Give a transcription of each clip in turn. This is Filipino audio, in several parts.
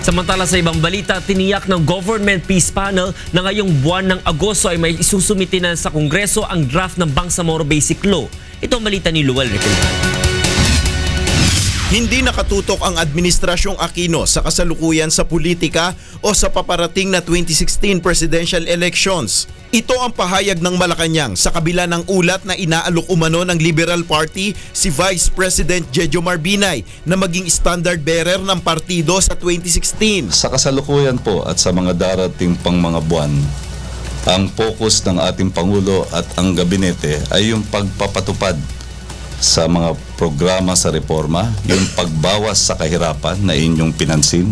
Samantala sa ibang balita, tiniyak ng Government Peace Panel na ngayong buwan ng Agosto ay may isusumiti na sa Kongreso ang draft ng Bangsamoro Basic Law. Ito ang balita ni Luel Requilman. Hindi nakatutok ang Administrasyong Aquino sa kasalukuyan sa politika o sa paparating na 2016 presidential elections. Ito ang pahayag ng Malacanang sa kabila ng ulat na inaalok umano ng Liberal Party si Vice President Jejo Marbinay na maging standard bearer ng partido sa 2016. Sa kasalukuyan po at sa mga darating pang mga buwan, ang focus ng ating Pangulo at ang gabinete ay yung pagpapatupad sa mga programa sa reforma, yung pagbawas sa kahirapan na inyong pinansin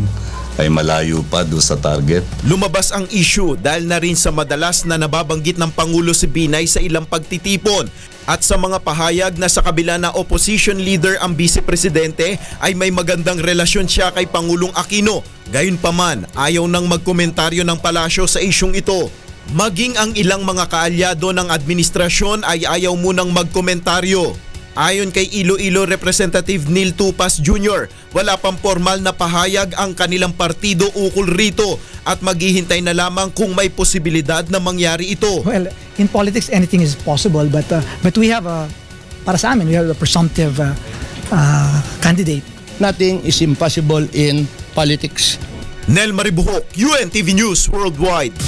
ay malayo pa doon sa target. Lumabas ang issue dahil na rin sa madalas na nababanggit ng Pangulo si Binay sa ilang pagtitipon at sa mga pahayag na sa kabila na opposition leader ang vice-presidente ay may magandang relasyon siya kay Pangulong Aquino. Gayunpaman, ayaw nang magkomentaryo ng palasyo sa isyung ito. Maging ang ilang mga kaalyado ng administrasyon ay ayaw munang magkomentaryo. Ayon kay Iloilo Representative Neil Tupas Jr., wala pang formal na pahayag ang kanilang partido ukol rito at maghihintay na lamang kung may posibilidad na mangyari ito. Well, in politics anything is possible, but we have para sa amin, we have a presumptive candidate. Nothing is impossible in politics. Nel Maribuhok, UNTV News Worldwide.